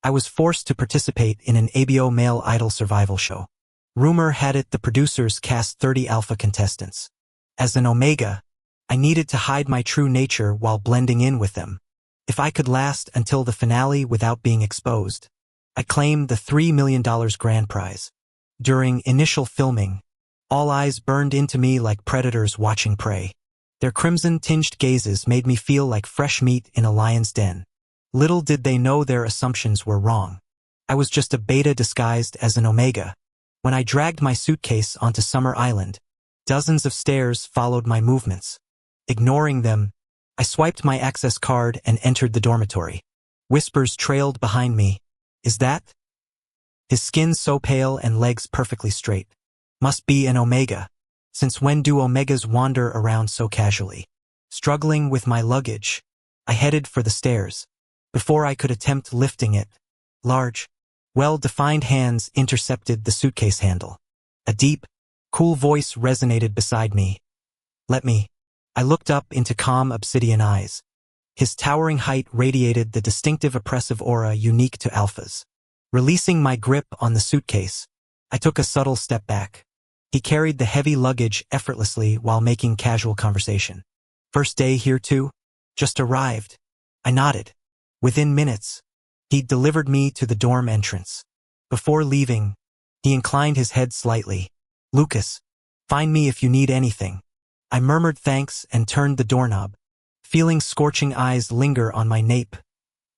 I was forced to participate in an ABO male idol survival show. Rumor had it the producers cast 30 alpha contestants. As an omega, I needed to hide my true nature while blending in with them. If I could last until the finale without being exposed, I claimed the $3 million grand prize. During initial filming, all eyes burned into me like predators watching prey. Their crimson-tinged gazes made me feel like fresh meat in a lion's den. Little did they know their assumptions were wrong. I was just a beta disguised as an omega. When I dragged my suitcase onto Summer Island, dozens of stares followed my movements. Ignoring them, I swiped my access card and entered the dormitory. Whispers trailed behind me. Is that? His skin so pale and legs perfectly straight. Must be an omega. Since when do omegas wander around so casually? Struggling with my luggage, I headed for the stairs. Before I could attempt lifting it, large, well-defined hands intercepted the suitcase handle. A deep, cool voice resonated beside me. Let me. I looked up into calm obsidian eyes. His towering height radiated the distinctive oppressive aura unique to alphas. Releasing my grip on the suitcase, I took a subtle step back. He carried the heavy luggage effortlessly while making casual conversation. First day here too? Just arrived. I nodded. Within minutes, he'd delivered me to the dorm entrance. Before leaving, he inclined his head slightly. Lucas, find me if you need anything. I murmured thanks and turned the doorknob, feeling scorching eyes linger on my nape.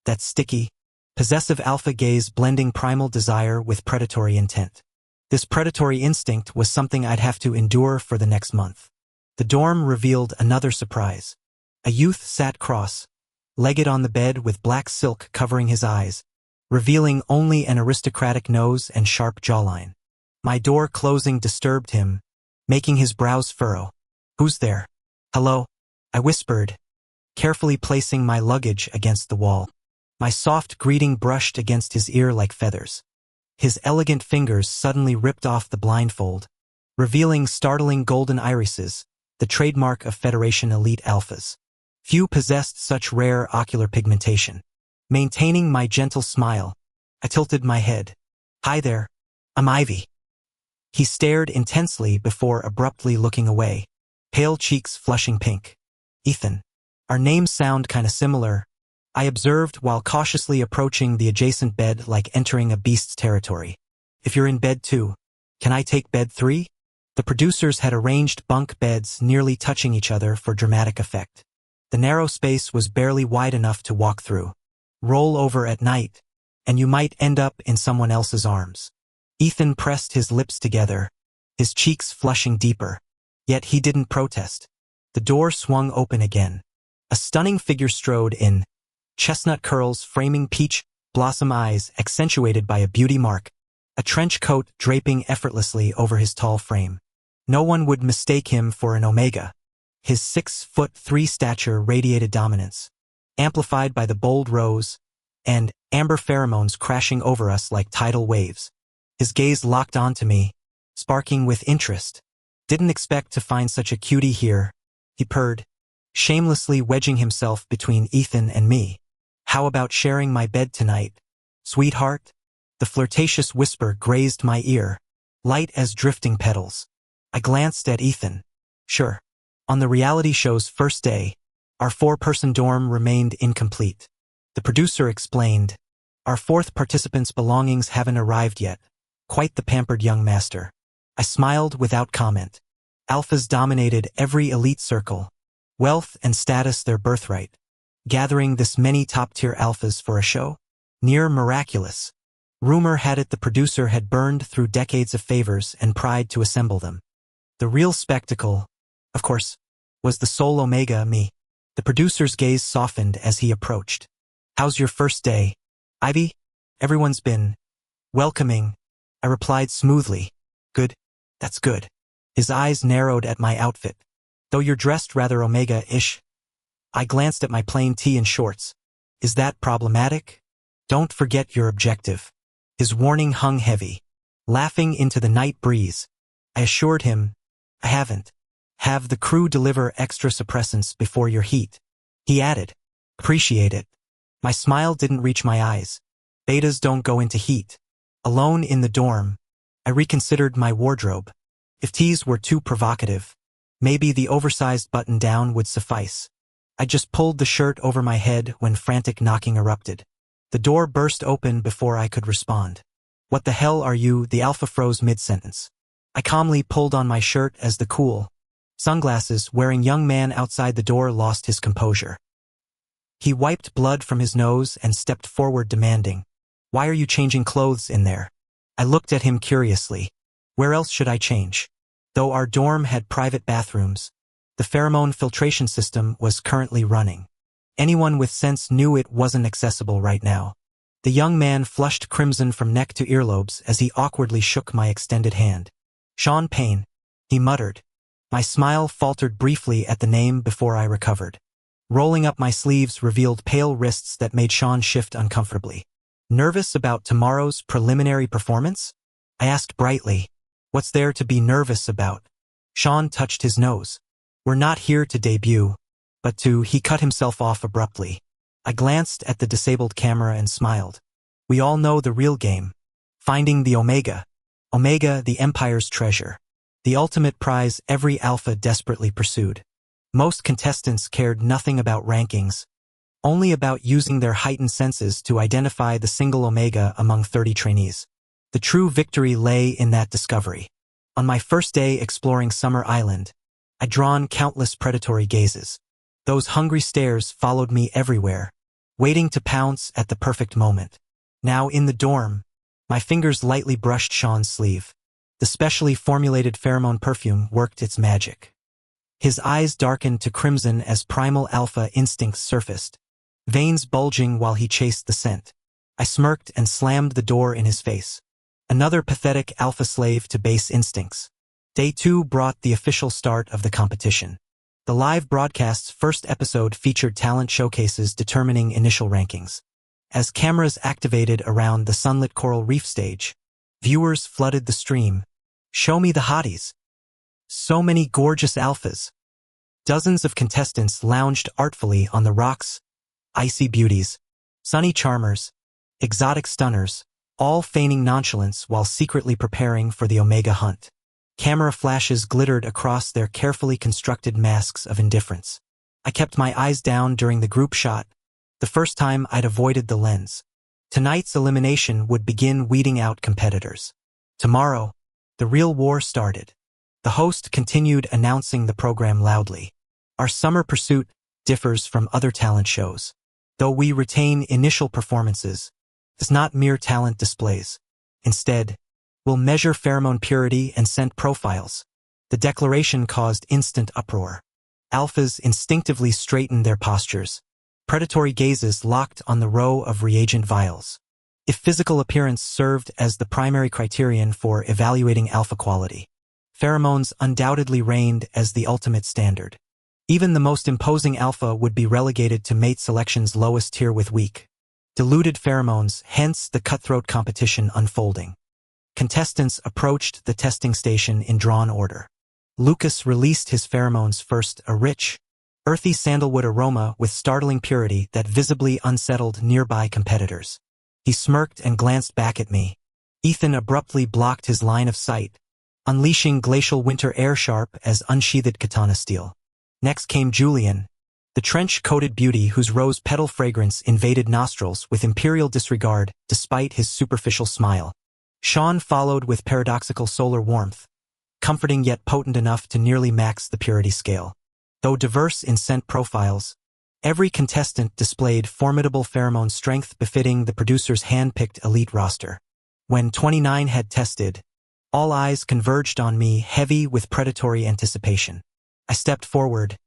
That sticky, possessive alpha gaze blending primal desire with predatory intent. This predatory instinct was something I'd have to endure for the next month. The dorm revealed another surprise. A youth sat cross-legged on the bed with black silk covering his eyes, revealing only an aristocratic nose and sharp jawline. My door closing disturbed him, making his brows furrow. Who's there? Hello? I whispered, carefully placing my luggage against the wall. My soft greeting brushed against his ear like feathers. His elegant fingers suddenly ripped off the blindfold, revealing startling golden irises, the trademark of Federation elite alphas. Few possessed such rare ocular pigmentation. Maintaining my gentle smile, I tilted my head. Hi there. I'm Ivy. He stared intensely before abruptly looking away, pale cheeks flushing pink. Ethan. Our names sound kinda similar, I observed while cautiously approaching the adjacent bed like entering a beast's territory. If you're in bed 2, can I take bed 3? The producers had arranged bunk beds nearly touching each other for dramatic effect. The narrow space was barely wide enough to walk through. Roll over at night, and you might end up in someone else's arms. Ethan pressed his lips together, his cheeks flushing deeper. Yet he didn't protest. The door swung open again. A stunning figure strode in, chestnut curls framing peach blossom eyes accentuated by a beauty mark, a trench coat draping effortlessly over his tall frame. No one would mistake him for an omega. His 6'3" stature radiated dominance, amplified by the bold rose and amber pheromones crashing over us like tidal waves. His gaze locked onto me, sparking with interest. Didn't expect to find such a cutie here, he purred, shamelessly wedging himself between Ethan and me. How about sharing my bed tonight, sweetheart? The flirtatious whisper grazed my ear, light as drifting petals. I glanced at Ethan. Sure. On the reality show's first day, our 4-person dorm remained incomplete. The producer explained, our 4th participant's belongings haven't arrived yet. Quite the pampered young master. I smiled without comment. Alphas dominated every elite circle. Wealth and status their birthright. Gathering this many top-tier alphas for a show? Near miraculous. Rumor had it the producer had burned through decades of favors and pride to assemble them. The real spectacle, of course, was the sole omega, me. The producer's gaze softened as he approached. How's your first day, Ivy? Everyone's been welcoming, I replied smoothly. Good. That's good. His eyes narrowed at my outfit. Though you're dressed rather omega-ish. I glanced at my plain tee and shorts. Is that problematic? Don't forget your objective. His warning hung heavy. Laughing into the night breeze, I assured him, I haven't. Have the crew deliver extra suppressants before your heat. He added, appreciate it. My smile didn't reach my eyes. Betas don't go into heat. Alone in the dorm, I reconsidered my wardrobe. If tees were too provocative, maybe the oversized button-down would suffice. I just pulled the shirt over my head when frantic knocking erupted. The door burst open before I could respond. "What the hell are you?" The alpha froze mid-sentence. I calmly pulled on my shirt as the cool, sunglasses-wearing young man outside the door lost his composure. He wiped blood from his nose and stepped forward demanding, "Why are you changing clothes in there?" I looked at him curiously. Where else should I change? Though our dorm had private bathrooms, the pheromone filtration system was currently running. Anyone with sense knew it wasn't accessible right now. The young man flushed crimson from neck to earlobes as he awkwardly shook my extended hand. "Sean Payne," he muttered. My smile faltered briefly at the name before I recovered. Rolling up my sleeves revealed pale wrists that made Sean shift uncomfortably. "Nervous about tomorrow's preliminary performance?" I asked brightly. "What's there to be nervous about?" Sean touched his nose. "We're not here to debut, but to—" He cut himself off abruptly. I glanced at the disabled camera and smiled. "We all know the real game. Finding the Omega. Omega, the Empire's treasure. The ultimate prize every alpha desperately pursued." Most contestants cared nothing about rankings, only about using their heightened senses to identify the single Omega among 30 trainees. The true victory lay in that discovery. On my first day exploring Summer Island, I'd drawn countless predatory gazes. Those hungry stares followed me everywhere, waiting to pounce at the perfect moment. Now in the dorm, my fingers lightly brushed Sean's sleeve. The specially formulated pheromone perfume worked its magic. His eyes darkened to crimson as primal alpha instincts surfaced, veins bulging while he chased the scent. I smirked and slammed the door in his face. Another pathetic alpha slave to base instincts. Day 2 brought the official start of the competition. The live broadcast's first episode featured talent showcases determining initial rankings. As cameras activated around the sunlit coral reef stage, viewers flooded the stream. "Show me the hotties." So many gorgeous alphas. Dozens of contestants lounged artfully on the rocks, icy beauties, sunny charmers, exotic stunners, all feigning nonchalance while secretly preparing for the Omega hunt. Camera flashes glittered across their carefully constructed masks of indifference. I kept my eyes down during the group shot, the first time I'd avoided the lens. Tonight's elimination would begin weeding out competitors. Tomorrow, the real war started. The host continued announcing the program loudly. "Our summer pursuit differs from other talent shows. Though we retain initial performances, it's not mere talent displays. Instead, we'll measure pheromone purity and scent profiles." The declaration caused instant uproar. Alphas instinctively straightened their postures. Predatory gazes locked on the row of reagent vials. If physical appearance served as the primary criterion for evaluating alpha quality, pheromones undoubtedly reigned as the ultimate standard. Even the most imposing alpha would be relegated to mate selection's lowest tier with weak, diluted pheromones, hence the cutthroat competition unfolding. Contestants approached the testing station in drawn order. Lucas released his pheromones first, a rich, earthy sandalwood aroma with startling purity that visibly unsettled nearby competitors. He smirked and glanced back at me. Ethan abruptly blocked his line of sight, unleashing glacial winter air sharp as unsheathed katana steel. Next came Julian, the trench-coated beauty whose rose petal fragrance invaded nostrils with imperial disregard despite his superficial smile. Sean followed with paradoxical solar warmth, comforting yet potent enough to nearly max the purity scale. Though diverse in scent profiles, every contestant displayed formidable pheromone strength befitting the producer's hand-picked elite roster. When 29 had tested, all eyes converged on me, heavy with predatory anticipation. I stepped forward,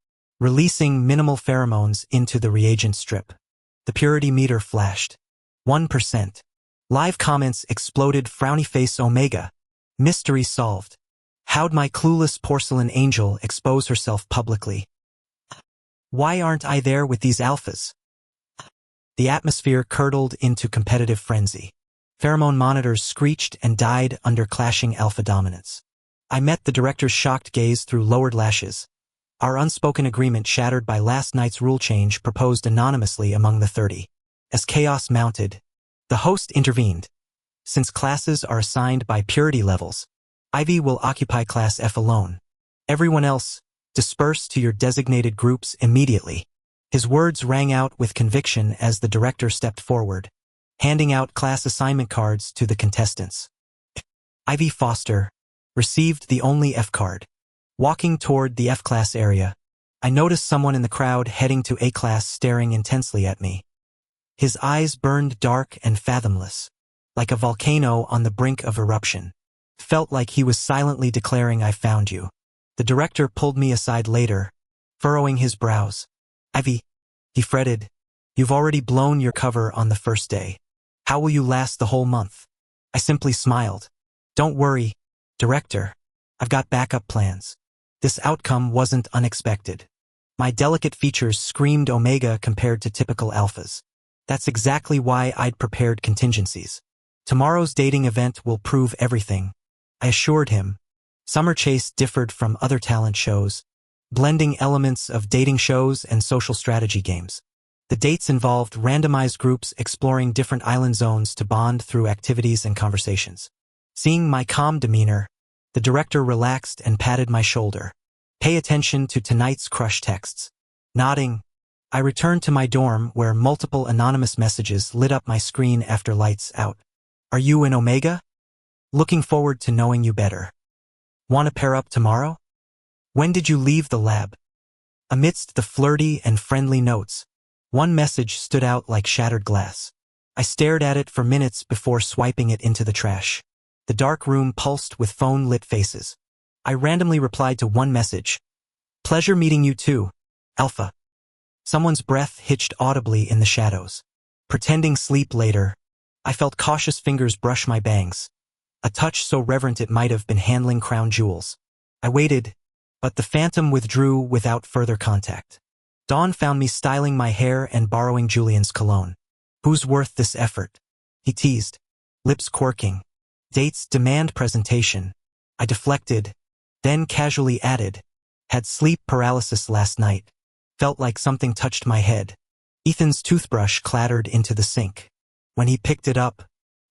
releasing minimal pheromones into the reagent strip. The purity meter flashed. 1%. Live comments exploded. Frowny face Omega. Mystery solved. How'd my clueless porcelain angel expose herself publicly? Why aren't I there with these alphas? The atmosphere curdled into competitive frenzy. Pheromone monitors screeched and died under clashing alpha dominance. I met the director's shocked gaze through lowered lashes. Our unspoken agreement shattered by last night's rule change proposed anonymously among the 30. As chaos mounted, The host intervened. Since classes are assigned by purity levels, Ivy will occupy Class F alone. Everyone else, disperse to your designated groups immediately. His words rang out with conviction as the director stepped forward, handing out class assignment cards to the contestants. Ivy Foster received the only F card. Walking toward the F class area, I noticed someone in the crowd heading to A class staring intensely at me. His eyes burned dark and fathomless, like a volcano on the brink of eruption. Felt like he was silently declaring, "I found you." The director pulled me aside later, furrowing his brows. "Ivy," he fretted, "you've already blown your cover on the first day. How will you last the whole month?" I simply smiled. "Don't worry, director. I've got backup plans." This outcome wasn't unexpected. My delicate features screamed omega compared to typical alphas. That's exactly why I'd prepared contingencies. Tomorrow's dating event will prove everything, I assured him. Summer Chase differed from other talent shows, blending elements of dating shows and social strategy games. The dates involved randomized groups exploring different island zones to bond through activities and conversations. Seeing my calm demeanor, the director relaxed and patted my shoulder. "Pay attention to tonight's crush texts." Nodding, I returned to my dorm where multiple anonymous messages lit up my screen after lights out. "Are you an Omega? Looking forward to knowing you better. Want to pair up tomorrow? When did you leave the lab?" Amidst the flirty and friendly notes, one message stood out like shattered glass. I stared at it for minutes before swiping it into the trash. The dark room pulsed with phone-lit faces. I randomly replied to one message. "Pleasure meeting you too, Alpha." Someone's breath hitched audibly in the shadows. Pretending sleep later, I felt cautious fingers brush my bangs, a touch so reverent it might have been handling crown jewels. I waited, but the phantom withdrew without further contact. Dawn found me styling my hair and borrowing Julian's cologne. "Who's worth this effort?" he teased, lips quirking. "Dates demand presentation." I deflected, then casually added, "Had sleep paralysis last night. Felt like something touched my head." Ethan's toothbrush clattered into the sink. When he picked it up,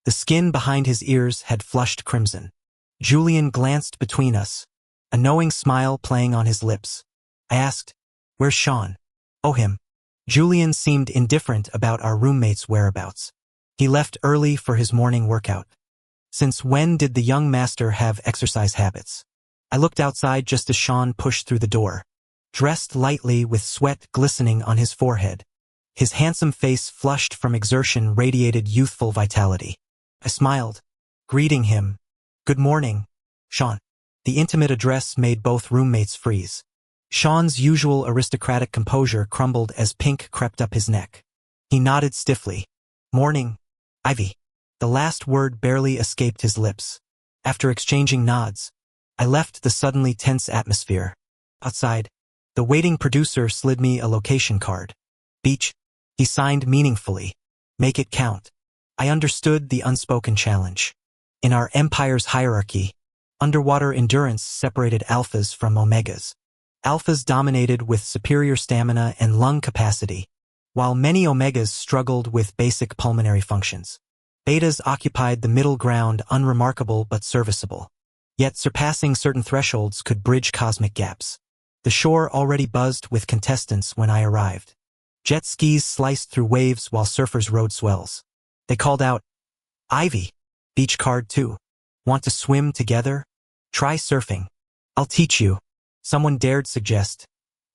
the skin behind his ears had flushed crimson. Julian glanced between us, a knowing smile playing on his lips. I asked, "Where's Sean?" "Oh, him." Julian seemed indifferent about our roommate's whereabouts. "He left early for his morning workout." Since when did the young master have exercise habits? I looked outside just as Sean pushed through the door, dressed lightly with sweat glistening on his forehead. His handsome face flushed from exertion radiated youthful vitality. I smiled, greeting him. "Good morning, Sean." The intimate address made both roommates freeze. Sean's usual aristocratic composure crumbled as pink crept up his neck. He nodded stiffly. "Morning, Ivy." The last word barely escaped his lips. After exchanging nods, I left the suddenly tense atmosphere. Outside, the waiting producer slid me a location card. "Beach," he signed meaningfully. "Make it count." I understood the unspoken challenge. In our empire's hierarchy, underwater endurance separated alphas from omegas. Alphas dominated with superior stamina and lung capacity, while many omegas struggled with basic pulmonary functions. Betas occupied the middle ground, unremarkable but serviceable. Yet surpassing certain thresholds could bridge cosmic gaps. The shore already buzzed with contestants when I arrived. Jet skis sliced through waves while surfers rode swells. They called out, "Ivy, beach card too. Want to swim together? Try surfing. I'll teach you." Someone dared suggest,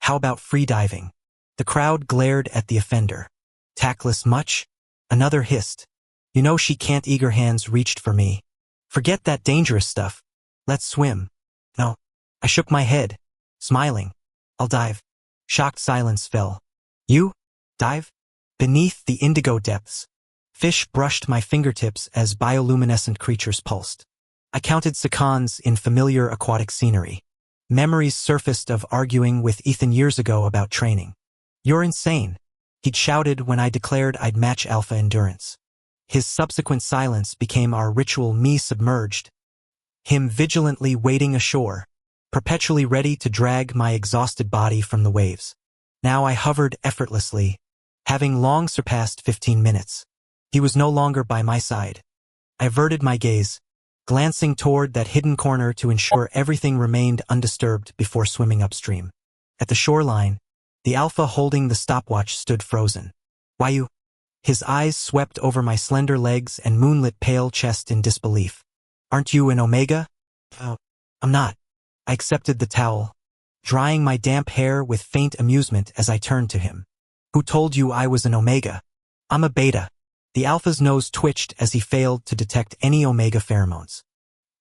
"How about free diving?" The crowd glared at the offender. "Tactless much?" Another hissed. "You know she can't." Eager hands reached for me. "Forget that dangerous stuff. Let's swim." "No." I shook my head, smiling. "I'll dive." Shocked silence fell. "You? Dive?" Beneath the indigo depths, fish brushed my fingertips as bioluminescent creatures pulsed. I counted seconds in familiar aquatic scenery. Memories surfaced of arguing with Ethan years ago about training. "You're insane," he'd shouted when I declared I'd match alpha endurance. His subsequent silence became our ritual, me submerged, him vigilantly waiting ashore, perpetually ready to drag my exhausted body from the waves. Now I hovered effortlessly, having long surpassed 15 minutes. He was no longer by my side. I averted my gaze, glancing toward that hidden corner to ensure everything remained undisturbed before swimming upstream. At the shoreline, the alpha holding the stopwatch stood frozen. Why you? His eyes swept over my slender legs and moonlit pale chest in disbelief. Aren't you an Omega? Oh, I'm not. I accepted the towel, drying my damp hair with faint amusement as I turned to him. Who told you I was an Omega? I'm a Beta. The alpha's nose twitched as he failed to detect any Omega pheromones.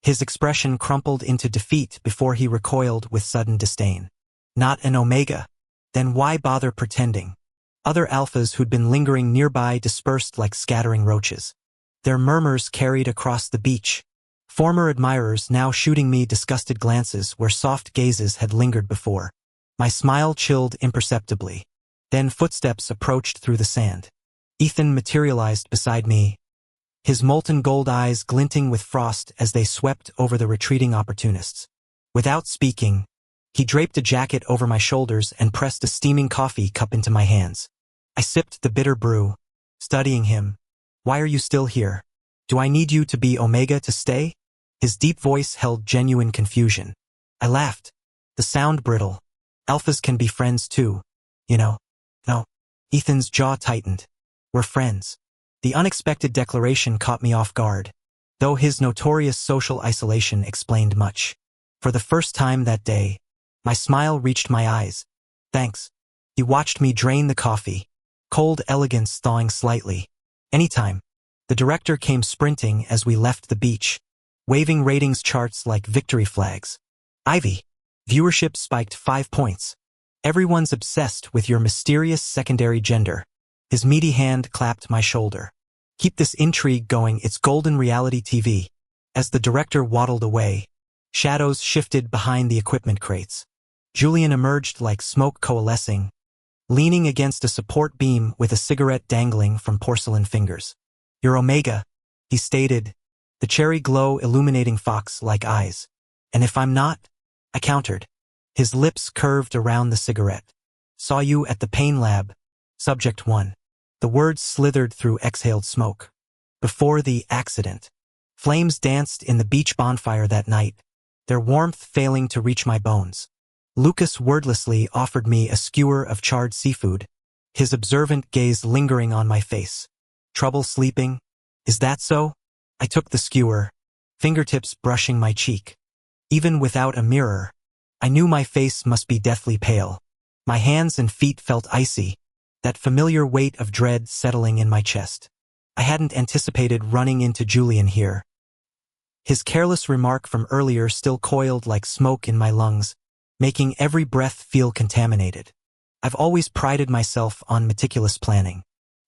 His expression crumpled into defeat before he recoiled with sudden disdain. Not an Omega? Then why bother pretending? Other alphas who'd been lingering nearby dispersed like scattering roaches. Their murmurs carried across the beach, former admirers now shooting me disgusted glances where soft gazes had lingered before. My smile chilled imperceptibly. Then footsteps approached through the sand. Ethan materialized beside me, his molten gold eyes glinting with frost as they swept over the retreating opportunists. Without speaking, he draped a jacket over my shoulders and pressed a steaming coffee cup into my hands. I sipped the bitter brew, studying him. Why are you still here? Do I need you to be Omega to stay? His deep voice held genuine confusion. I laughed, the sound brittle. Alphas can be friends too, you know. No. Ethan's jaw tightened. We're friends. The unexpected declaration caught me off guard, though his notorious social isolation explained much. For the first time that day, my smile reached my eyes. Thanks. He watched me drain the coffee, cold elegance thawing slightly. Anytime. The director came sprinting as we left the beach, waving ratings charts like victory flags. Ivy. Viewership spiked 5 points. Everyone's obsessed with your mysterious secondary gender. His meaty hand clapped my shoulder. Keep this intrigue going, it's golden reality TV. As the director waddled away, shadows shifted behind the equipment crates. Julian emerged like smoke coalescing, leaning against a support beam with a cigarette dangling from porcelain fingers. You're Omega, he stated, the cherry glow illuminating fox-like eyes. And if I'm not? I countered. His lips curved around the cigarette. Saw you at the pain lab. Subject 1. The words slithered through exhaled smoke. Before the accident. Flames danced in the beach bonfire that night, their warmth failing to reach my bones. Lucas wordlessly offered me a skewer of charred seafood, his observant gaze lingering on my face. Trouble sleeping? Is that so? I took the skewer, fingertips brushing my cheek. Even without a mirror, I knew my face must be deathly pale. My hands and feet felt icy, that familiar weight of dread settling in my chest. I hadn't anticipated running into Julian here. His careless remark from earlier still coiled like smoke in my lungs, making every breath feel contaminated. I've always prided myself on meticulous planning.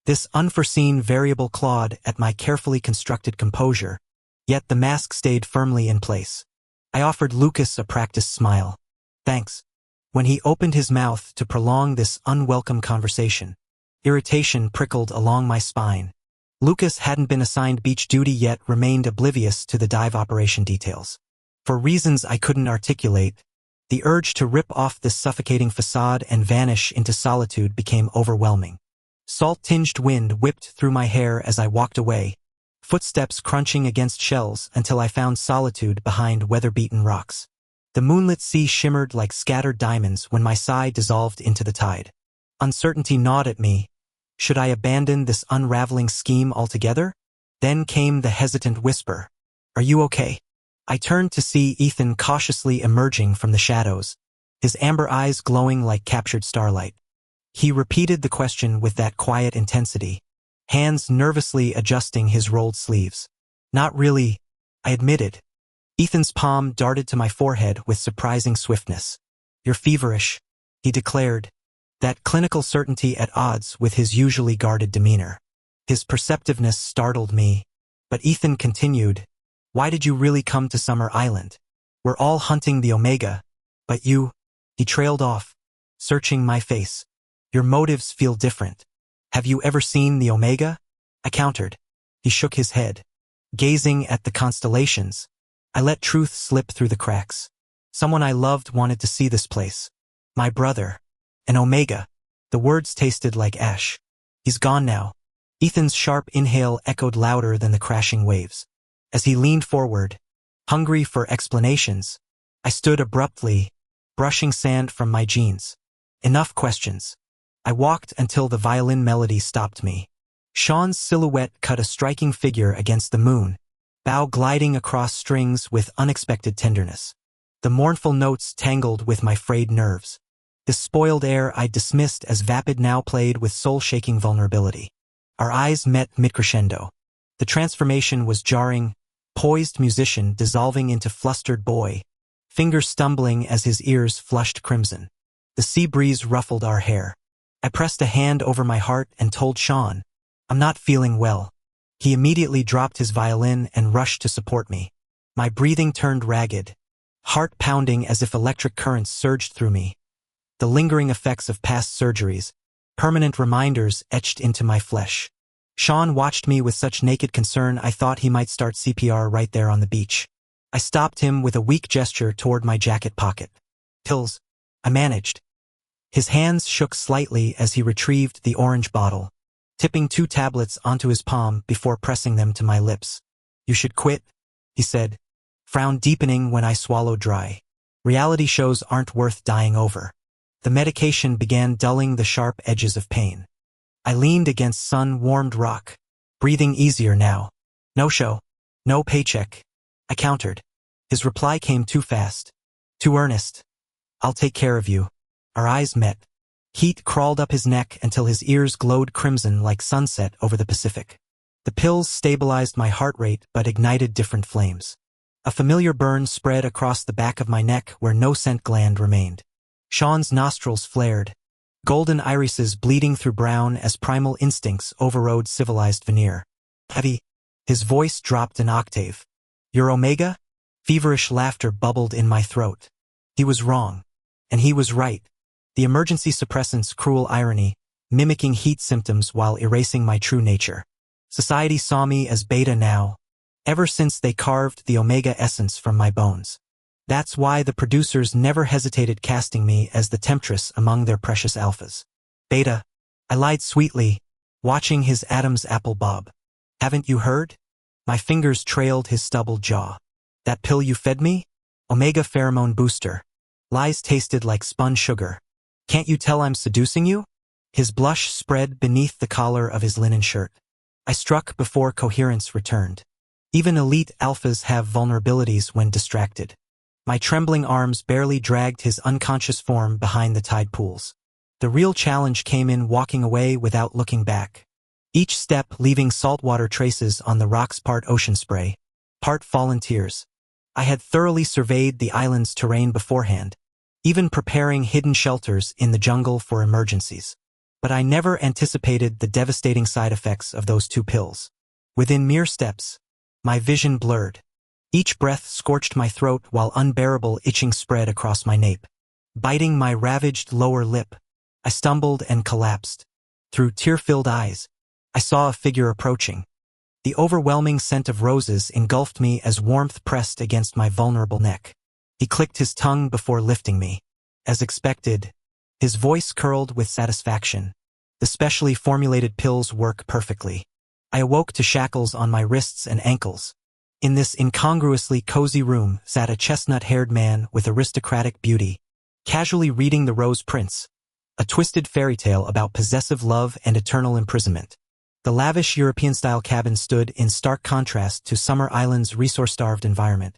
This unforeseen variable clawed at my carefully constructed composure, yet the mask stayed firmly in place. I offered Lucas a practiced smile. Thanks. When he opened his mouth to prolong this unwelcome conversation, irritation prickled along my spine. Lucas hadn't been assigned beach duty yet remained oblivious to the dive operation details. For reasons I couldn't articulate, the urge to rip off this suffocating facade and vanish into solitude became overwhelming. Salt-tinged wind whipped through my hair as I walked away, footsteps crunching against shells until I found solitude behind weather-beaten rocks. The moonlit sea shimmered like scattered diamonds when my sigh dissolved into the tide. Uncertainty gnawed at me. Should I abandon this unraveling scheme altogether? Then came the hesitant whisper. Are you okay? I turned to see Ethan cautiously emerging from the shadows, his amber eyes glowing like captured starlight. He repeated the question with that quiet intensity, hands nervously adjusting his rolled sleeves. Not really, I admitted. Ethan's palm darted to my forehead with surprising swiftness. You're feverish, he declared, that clinical certainty at odds with his usually guarded demeanor. His perceptiveness startled me, but Ethan continued, why did you really come to Summer Island? We're all hunting the Omega, but you, he trailed off, searching my face. Your motives feel different. Have you ever seen the Omega? I countered. He shook his head, gazing at the constellations. I let truth slip through the cracks. Someone I loved wanted to see this place. My brother. An Omega. The words tasted like ash. He's gone now. Ethan's sharp inhale echoed louder than the crashing waves. As he leaned forward, hungry for explanations, I stood abruptly, brushing sand from my jeans. Enough questions. I walked until the violin melody stopped me. Sean's silhouette cut a striking figure against the moon, bow gliding across strings with unexpected tenderness. The mournful notes tangled with my frayed nerves. The spoiled air I dismissed as vapid now played with soul-shaking vulnerability. Our eyes met mid-crescendo. The transformation was jarring, poised musician dissolving into flustered boy, fingers stumbling as his ears flushed crimson. The sea breeze ruffled our hair. I pressed a hand over my heart and told Sean, "I'm not feeling well." He immediately dropped his violin and rushed to support me. My breathing turned ragged, heart pounding as if electric currents surged through me. The lingering effects of past surgeries, permanent reminders etched into my flesh. Sean watched me with such naked concern I thought he might start CPR right there on the beach. I stopped him with a weak gesture toward my jacket pocket. "Pills," I managed. His hands shook slightly as he retrieved the orange bottle, tipping 2 tablets onto his palm before pressing them to my lips. "You should quit," he said, frown deepening when I swallowed dry. "Reality shows aren't worth dying over." The medication began dulling the sharp edges of pain. I leaned against sun-warmed rock, breathing easier now. "No show. No paycheck," I countered. His reply came too fast, too earnest. "I'll take care of you." Our eyes met. Heat crawled up his neck until his ears glowed crimson like sunset over the Pacific. The pills stabilized my heart rate but ignited different flames. A familiar burn spread across the back of my neck where no scent gland remained. Sean's nostrils flared, golden irises bleeding through brown as primal instincts overrode civilized veneer. "Heavy." His voice dropped an octave. "Your Omega?" Feverish laughter bubbled in my throat. He was wrong. And he was right. The emergency suppressant's cruel irony, mimicking heat symptoms while erasing my true nature. Society saw me as beta now, ever since they carved the Omega essence from my bones. That's why the producers never hesitated casting me as the temptress among their precious alphas. "Beta," I lied sweetly, watching his Adam's apple bob. "Haven't you heard?" My fingers trailed his stubbled jaw. "That pill you fed me? Omega pheromone booster." Lies tasted like spun sugar. "Can't you tell I'm seducing you?" His blush spread beneath the collar of his linen shirt. I struck before coherence returned. Even elite alphas have vulnerabilities when distracted. My trembling arms barely dragged his unconscious form behind the tide pools. The real challenge came in walking away without looking back. Each step leaving saltwater traces on the rocks, part ocean spray, part fallen tears. I had thoroughly surveyed the island's terrain beforehand, even preparing hidden shelters in the jungle for emergencies. But I never anticipated the devastating side effects of those 2 pills. Within mere steps, my vision blurred. Each breath scorched my throat while unbearable itching spread across my nape. Biting my ravaged lower lip, I stumbled and collapsed. Through tear-filled eyes, I saw a figure approaching. The overwhelming scent of roses engulfed me as warmth pressed against my vulnerable neck. He clicked his tongue before lifting me. As expected, his voice curled with satisfaction. "The specially formulated pills work perfectly." I awoke to shackles on my wrists and ankles. In this incongruously cozy room sat a chestnut-haired man with aristocratic beauty, casually reading The Rose Prince, a twisted fairy tale about possessive love and eternal imprisonment. The lavish European-style cabin stood in stark contrast to Summer Island's resource-starved environment,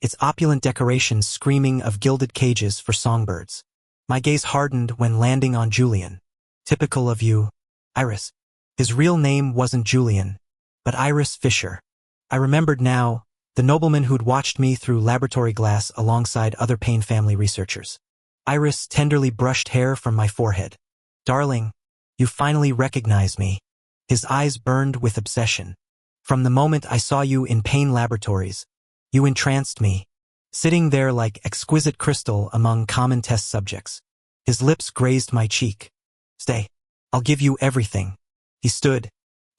its opulent decorations screaming of gilded cages for songbirds. My gaze hardened when landing on Julian. "Typical of you, Iris." His real name wasn't Julian, but Iris Fisher. I remembered now, the nobleman who'd watched me through laboratory glass alongside other Payne family researchers. Iris tenderly brushed hair from my forehead. "Darling, you finally recognize me." His eyes burned with obsession. "From the moment I saw you in Payne Laboratories, you entranced me, sitting there like exquisite crystal among common test subjects." His lips grazed my cheek. "Stay. I'll give you everything." He stood,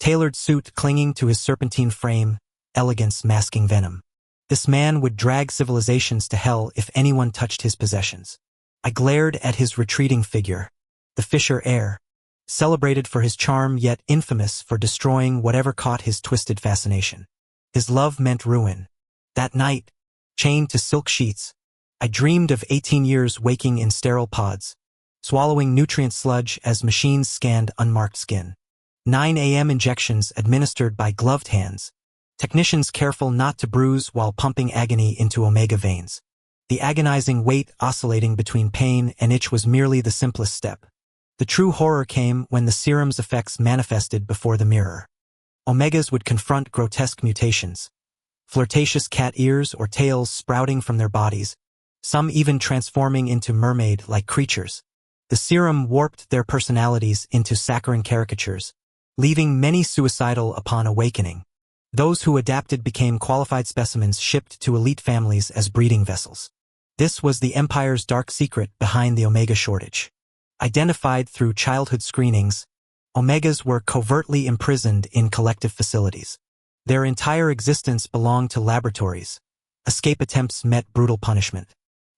tailored suit clinging to his serpentine frame, elegance masking venom. This man would drag civilizations to hell if anyone touched his possessions. I glared at his retreating figure. The Fisher heir. celebrated for his charm yet infamous for destroying whatever caught his twisted fascination. His love meant ruin. That night, chained to silk sheets, I dreamed of 18 years waking in sterile pods, swallowing nutrient sludge as machines scanned unmarked skin. 9 a.m. injections administered by gloved hands, technicians careful not to bruise while pumping agony into omega veins. The agonizing weight oscillating between pain and itch was merely the simplest step. The true horror came when the serum's effects manifested before the mirror. Omegas would confront grotesque mutations, flirtatious cat ears or tails sprouting from their bodies, some even transforming into mermaid-like creatures. The serum warped their personalities into saccharine caricatures, leaving many suicidal upon awakening. Those who adapted became qualified specimens shipped to elite families as breeding vessels. This was the Empire's dark secret behind the omega shortage. Identified through childhood screenings, omegas were covertly imprisoned in collective facilities. Their entire existence belonged to laboratories. Escape attempts met brutal punishment.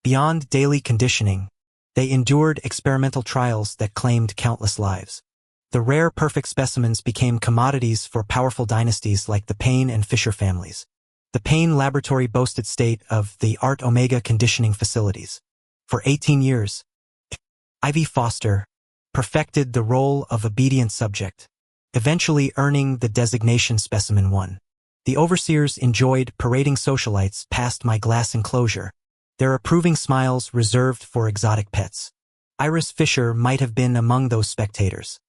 Beyond daily conditioning, they endured experimental trials that claimed countless lives. The rare perfect specimens became commodities for powerful dynasties like the Payne and Fisher families. The Payne laboratory boasted state-of-the-art omega conditioning facilities. For 18 years, ABO Forced perfected the role of obedient subject, eventually earning the designation Specimen 1. The overseers enjoyed parading socialites past my glass enclosure, their approving smiles reserved for exotic pets. Iris Fisher might have been among those spectators.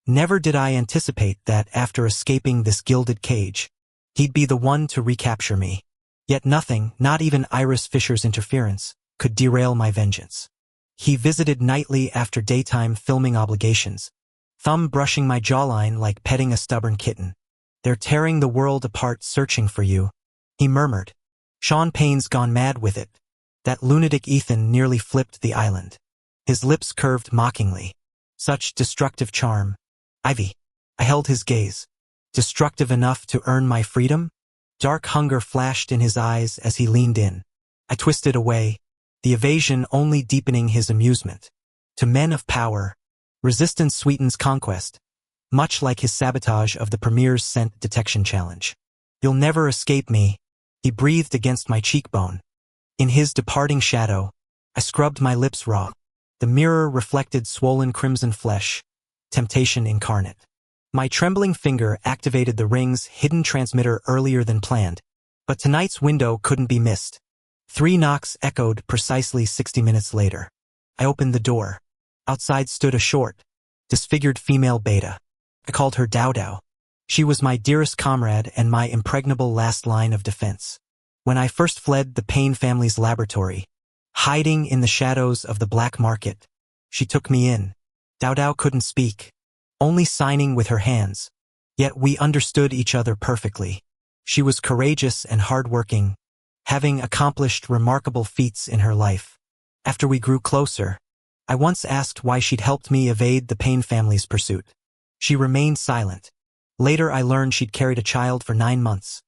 Never did I anticipate that after escaping this gilded cage, he'd be the one to recapture me. Yet nothing, not even Iris Fisher's interference, could derail my vengeance. He visited nightly after daytime filming obligations, thumb brushing my jawline like petting a stubborn kitten. "They're tearing the world apart searching for you," he murmured. "Sean Payne's gone mad with it." That lunatic Ethan nearly flipped the island. His lips curved mockingly. Such destructive charm. Ivy. I held his gaze. Destructive enough to earn my freedom? Dark hunger flashed in his eyes as he leaned in. I twisted away, the evasion only deepening his amusement. To men of power, resistance sweetens conquest, much like his sabotage of the Premier's scent detection challenge. "You'll never escape me," he breathed against my cheekbone. In his departing shadow, I scrubbed my lips raw. The mirror reflected swollen crimson flesh, temptation incarnate. My trembling finger activated the ring's hidden transmitter earlier than planned, but tonight's window couldn't be missed. 3 knocks echoed precisely 60 minutes later. I opened the door. Outside stood a short, disfigured female beta. I called her Dao Dao. She was my dearest comrade and my impregnable last line of defense. When I first fled the Payne family's laboratory, hiding in the shadows of the black market, she took me in. Dao Dao couldn't speak, only signing with her hands. Yet we understood each other perfectly. She was courageous and hardworking, having accomplished remarkable feats in her life. After we grew closer, I once asked why she'd helped me evade the Payne family's pursuit. She remained silent. Later I learned she'd carried a child for 9 months,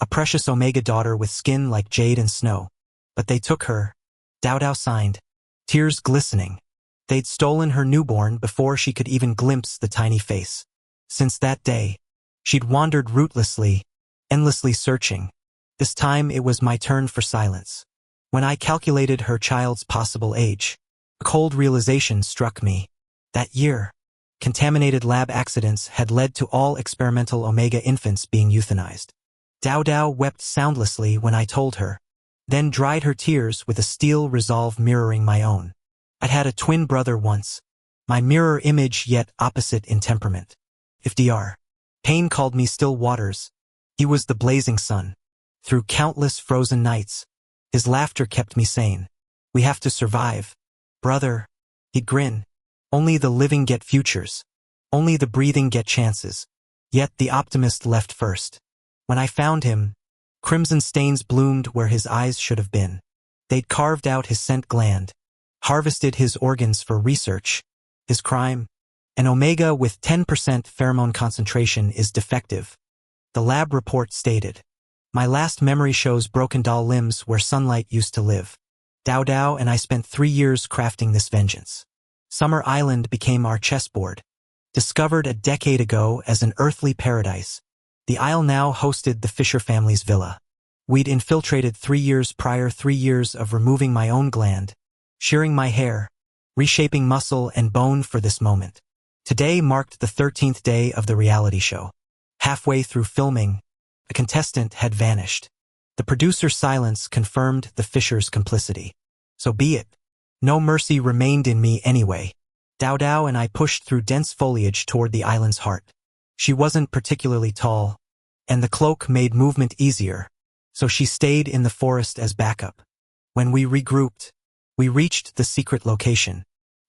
a precious omega daughter with skin like jade and snow. But they took her. Dao Dao signed, tears glistening. They'd stolen her newborn before she could even glimpse the tiny face. Since that day, she'd wandered rootlessly, endlessly searching. This time it was my turn for silence. When I calculated her child's possible age, a cold realization struck me. That year, contaminated lab accidents had led to all experimental omega infants being euthanized. Dao Dao wept soundlessly when I told her, then dried her tears with a steel resolve mirroring my own. I'd had a twin brother once, my mirror image yet opposite in temperament. If Dr. Payne called me still waters, he was the blazing sun. Through countless frozen nights, his laughter kept me sane. "We have to survive, brother," he'd grin. "Only the living get futures. Only the breathing get chances." Yet the optimist left first. When I found him, crimson stains bloomed where his eyes should have been. They'd carved out his scent gland, harvested his organs for research. His crime? An omega with 10% pheromone concentration is defective, the lab report stated. My last memory shows broken doll limbs where sunlight used to live. Dao Dao and I spent 3 years crafting this vengeance. Summer Island became our chessboard. Discovered a decade ago as an earthly paradise, the Isle now hosted the Fisher family's villa. We'd infiltrated 3 years prior, 3 years of removing my own gland, shearing my hair, reshaping muscle and bone for this moment. Today marked the 13th day of the reality show. Halfway through filming, a contestant had vanished. The producer's silence confirmed the Fishers' complicity. So be it. No mercy remained in me anyway. Dao Dao and I pushed through dense foliage toward the island's heart. She wasn't particularly tall, and the cloak made movement easier, so she stayed in the forest as backup. When we regrouped, we reached the secret location.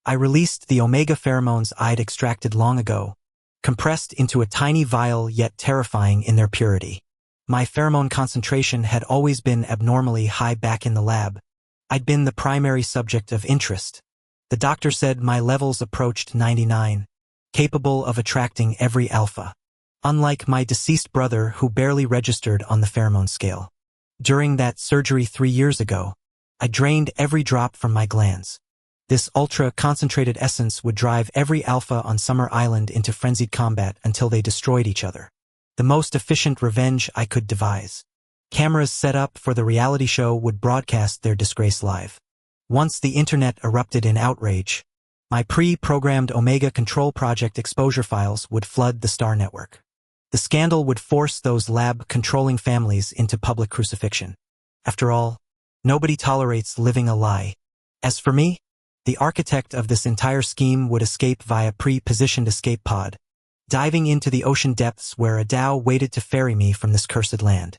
I released the omega pheromones I'd extracted long ago, compressed into a tiny vial yet terrifying in their purity. My pheromone concentration had always been abnormally high back in the lab. I'd been the primary subject of interest. The doctor said my levels approached 99, capable of attracting every alpha. Unlike my deceased brother who barely registered on the pheromone scale. During that surgery 3 years ago, I drained every drop from my glands. This ultra-concentrated essence would drive every alpha on Summer Island into frenzied combat until they destroyed each other. The most efficient revenge I could devise. Cameras set up for the reality show would broadcast their disgrace live. Once the internet erupted in outrage, my pre-programmed Omega Control Project exposure files would flood the Star Network. The scandal would force those lab-controlling families into public crucifixion. After all, nobody tolerates living a lie. As for me, the architect of this entire scheme would escape via pre-positioned escape pod, diving into the ocean depths where a dhow waited to ferry me from this cursed land.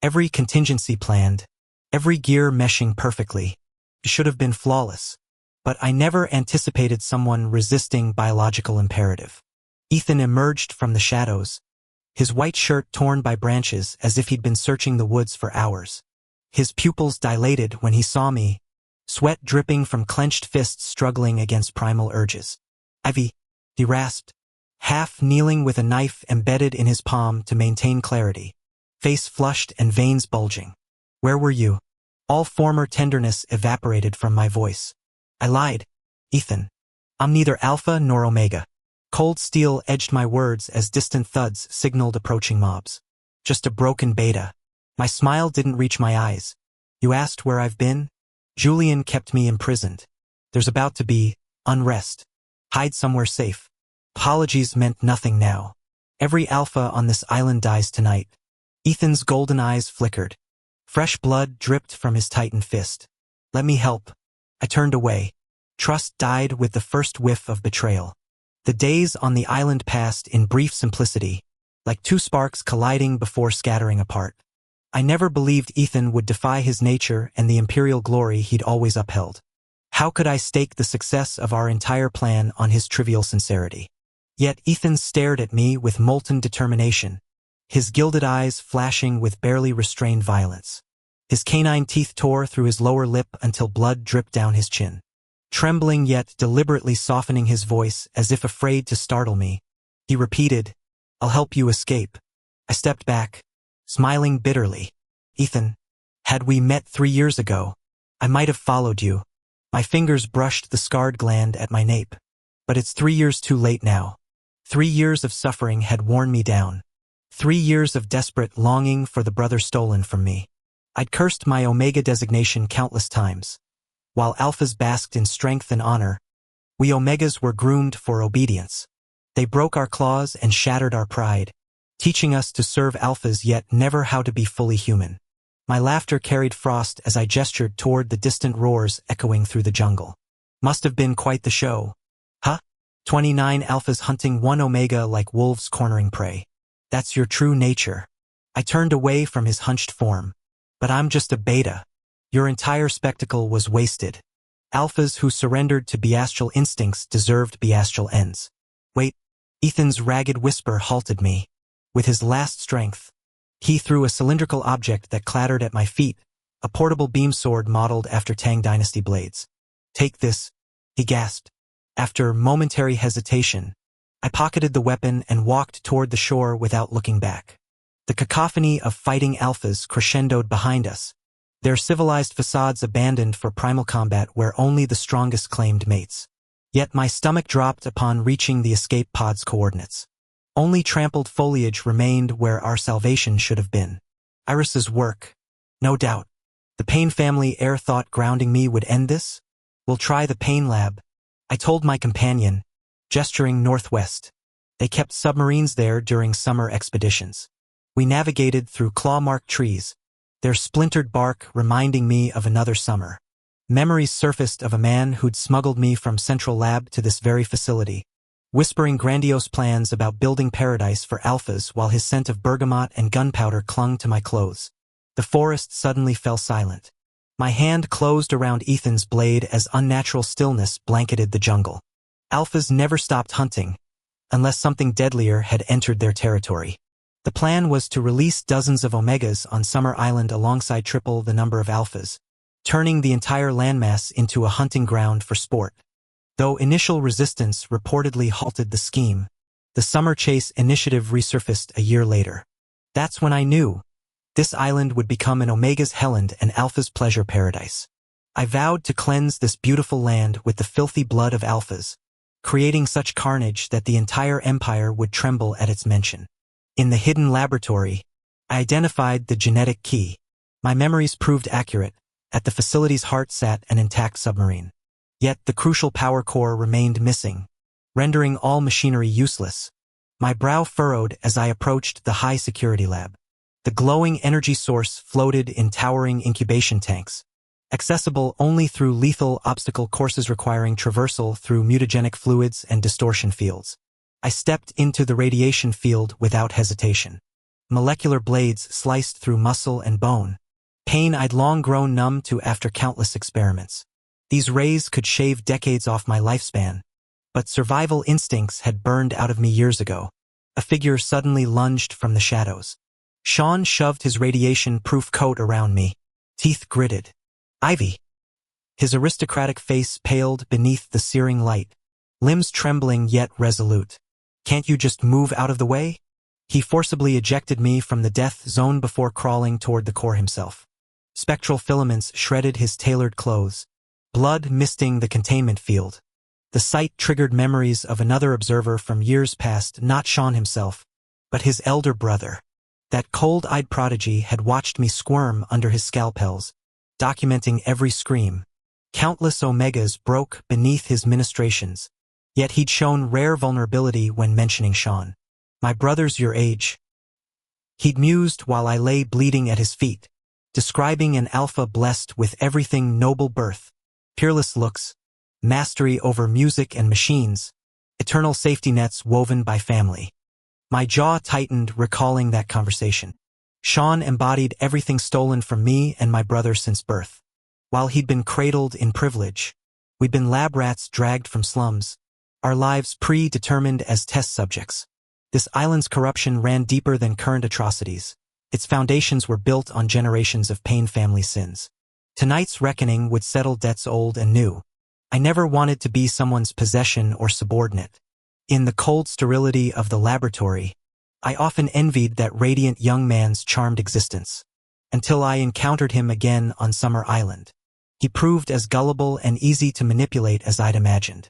Every contingency planned, every gear meshing perfectly. It should have been flawless. But I never anticipated someone resisting biological imperative. Ethan emerged from the shadows, his white shirt torn by branches as if he'd been searching the woods for hours. His pupils dilated when he saw me, sweat dripping from clenched fists struggling against primal urges. "Ivy," he rasped, half kneeling with a knife embedded in his palm to maintain clarity, face flushed and veins bulging. "Where were you?" All former tenderness evaporated from my voice. I lied. "Ethan, I'm neither alpha nor omega." Cold steel edged my words as distant thuds signaled approaching mobs. "Just a broken beta." My smile didn't reach my eyes. "You asked where I've been? Julian kept me imprisoned. There's about to be unrest. Hide somewhere safe." Apologies meant nothing now. Every alpha on this island dies tonight. Ethan's golden eyes flickered. Fresh blood dripped from his tightened fist. "Let me help." I turned away. Trust died with the first whiff of betrayal. The days on the island passed in brief simplicity, like two sparks colliding before scattering apart. I never believed Ethan would defy his nature and the imperial glory he'd always upheld. How could I stake the success of our entire plan on his trivial sincerity? Yet Ethan stared at me with molten determination, his gilded eyes flashing with barely restrained violence. His canine teeth tore through his lower lip until blood dripped down his chin. Trembling yet deliberately softening his voice as if afraid to startle me, he repeated, "I'll help you escape." I stepped back, smiling bitterly. "Ethan, had we met 3 years ago, I might have followed you." My fingers brushed the scarred gland at my nape. But it's 3 years too late now. 3 years of suffering had worn me down. 3 years of desperate longing for the brother stolen from me. I'd cursed my Omega designation countless times. While Alphas basked in strength and honor, we Omegas were groomed for obedience. They broke our claws and shattered our pride, teaching us to serve Alphas yet never how to be fully human. My laughter carried frost as I gestured toward the distant roars echoing through the jungle. Must have been quite the show. Huh? 29 Alphas hunting 1 Omega like wolves cornering prey. That's your true nature. I turned away from his hunched form. But I'm just a beta. Your entire spectacle was wasted. Alphas who surrendered to bestial instincts deserved bestial ends. Wait, Ethan's ragged whisper halted me. With his last strength, he threw a cylindrical object that clattered at my feet, a portable beam sword modeled after Tang Dynasty blades. "Take this," he gasped. After momentary hesitation, I pocketed the weapon and walked toward the shore without looking back. The cacophony of fighting alphas crescendoed behind us, their civilized facades abandoned for primal combat where only the strongest claimed mates. Yet my stomach dropped upon reaching the escape pod's coordinates. Only trampled foliage remained where our salvation should have been. Iris's work. No doubt. The Payne family heir thought grounding me would end this? We'll try the Payne lab, I told my companion, gesturing northwest. They kept submarines there during summer expeditions. We navigated through claw-marked trees, their splintered bark reminding me of another summer. Memories surfaced of a man who'd smuggled me from Central Lab to this very facility, whispering grandiose plans about building paradise for alphas while his scent of bergamot and gunpowder clung to my clothes. The forest suddenly fell silent. My hand closed around Ethan's blade as unnatural stillness blanketed the jungle. Alphas never stopped hunting, unless something deadlier had entered their territory. The plan was to release dozens of omegas on Summer Island alongside triple the number of alphas, turning the entire landmass into a hunting ground for sport. Though initial resistance reportedly halted the scheme, the Summer Chase initiative resurfaced a year later. That's when I knew this island would become an Omega's Helland and Alpha's pleasure paradise. I vowed to cleanse this beautiful land with the filthy blood of Alphas, creating such carnage that the entire empire would tremble at its mention. In the hidden laboratory, I identified the genetic key. My memories proved accurate. At the facility's heart sat an intact submarine. Yet the crucial power core remained missing, rendering all machinery useless. My brow furrowed as I approached the high-security lab. The glowing energy source floated in towering incubation tanks, accessible only through lethal obstacle courses requiring traversal through mutagenic fluids and distortion fields. I stepped into the radiation field without hesitation. Molecular blades sliced through muscle and bone, pain I'd long grown numb to after countless experiments. These rays could shave decades off my lifespan, but survival instincts had burned out of me years ago. A figure suddenly lunged from the shadows. Sean shoved his radiation-proof coat around me, teeth gritted. Ivy. His aristocratic face paled beneath the searing light, limbs trembling yet resolute. Can't you just move out of the way? He forcibly ejected me from the death zone before crawling toward the core himself. Spectral filaments shredded his tailored clothes, blood misting the containment field. The sight triggered memories of another observer from years past, not Sean himself, but his elder brother. That cold-eyed prodigy had watched me squirm under his scalpels, documenting every scream. Countless omegas broke beneath his ministrations, yet he'd shown rare vulnerability when mentioning Sean. My brother's your age. He'd mused while I lay bleeding at his feet, describing an alpha blessed with everything noble birth, peerless looks, mastery over music and machines, eternal safety nets woven by family. My jaw tightened recalling that conversation. Sean embodied everything stolen from me and my brother since birth. While he'd been cradled in privilege, we'd been lab rats dragged from slums, our lives predetermined as test subjects. This island's corruption ran deeper than current atrocities. Its foundations were built on generations of Payne family sins. Tonight's reckoning would settle debts old and new. I never wanted to be someone's possession or subordinate. In the cold sterility of the laboratory, I often envied that radiant young man's charmed existence, until I encountered him again on Summer Island. He proved as gullible and easy to manipulate as I'd imagined.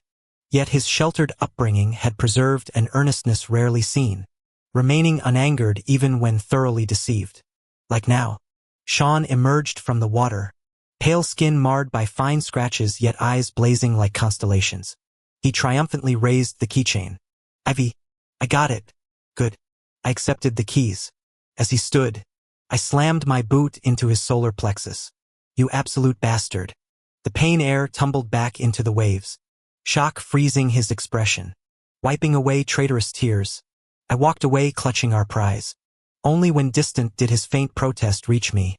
Yet his sheltered upbringing had preserved an earnestness rarely seen, remaining unangered even when thoroughly deceived. Like now, Sean emerged from the water, pale skin marred by fine scratches yet eyes blazing like constellations. He triumphantly raised the keychain. Ivy, I got it. Good. I accepted the keys. As he stood, I slammed my boot into his solar plexus. You absolute bastard. The Payne heir tumbled back into the waves, shock freezing his expression. Wiping away traitorous tears, I walked away clutching our prize. Only when distant did his faint protest reach me.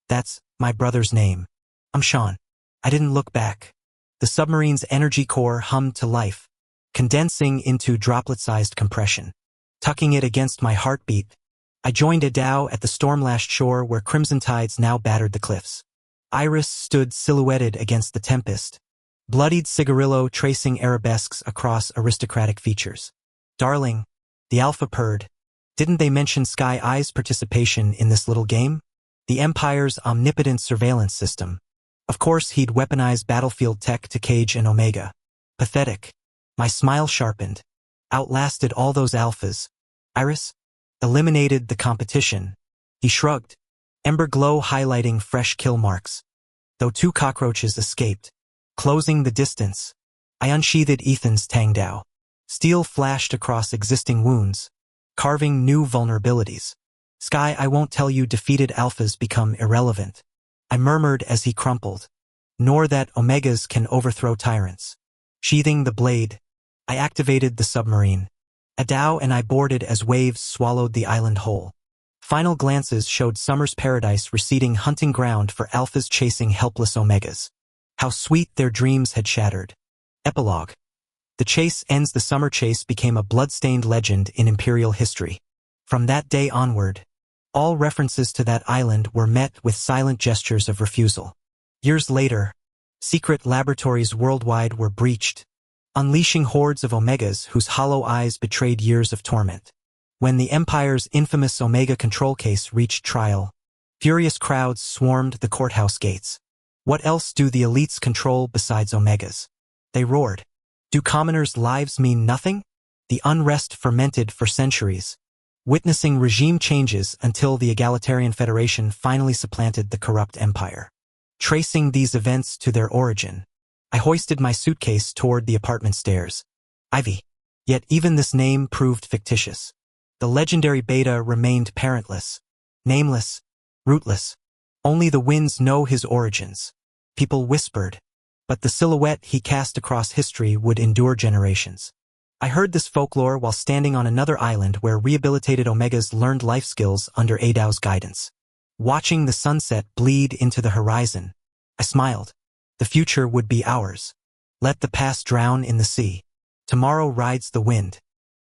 That's my brother's name. I'm Sean. I didn't look back. The submarine's energy core hummed to life, condensing into droplet-sized compression. Tucking it against my heartbeat, I joined a dhow at the storm-lashed shore where crimson tides now battered the cliffs. Iris stood silhouetted against the tempest, bloodied cigarillo tracing arabesques across aristocratic features. Darling, the alpha purred. Didn't they mention Sky Eye's participation in this little game? The Empire's omnipotent surveillance system. Of course, he'd weaponized battlefield tech to cage an Omega. Pathetic. My smile sharpened. Outlasted all those alphas. Iris? Eliminated the competition. He shrugged. Ember glow highlighting fresh kill marks. Though 2 cockroaches escaped. Closing the distance. I unsheathed Ethan's Tangdao. Steel flashed across existing wounds, carving new vulnerabilities. Sky, I won't tell you defeated alphas become irrelevant. I murmured as he crumpled. Nor that omegas can overthrow tyrants. Sheathing the blade, I activated the submarine. Adao and I boarded as waves swallowed the island whole. Final glances showed Summer's paradise receding hunting ground for alphas chasing helpless omegas. How sweet their dreams had shattered. Epilogue. The chase ends. The summer chase became a blood-stained legend in Imperial history. From that day onward, all references to that island were met with silent gestures of refusal. Years later, secret laboratories worldwide were breached, unleashing hordes of omegas whose hollow eyes betrayed years of torment. When the Empire's infamous Omega control case reached trial, furious crowds swarmed the courthouse gates. What else do the elites control besides omegas? They roared. Do commoners' lives mean nothing? The unrest fermented for centuries, witnessing regime changes until the Egalitarian Federation finally supplanted the corrupt empire. Tracing these events to their origin, I hoisted my suitcase toward the apartment stairs. Ivy. Yet even this name proved fictitious. The legendary Beta remained parentless, nameless, rootless. Only the winds know his origins. People whispered, but the silhouette he cast across history would endure generations. I heard this folklore while standing on another island where rehabilitated omegas learned life skills under Adao's guidance. Watching the sunset bleed into the horizon, I smiled. The future would be ours. Let the past drown in the sea. Tomorrow rides the wind.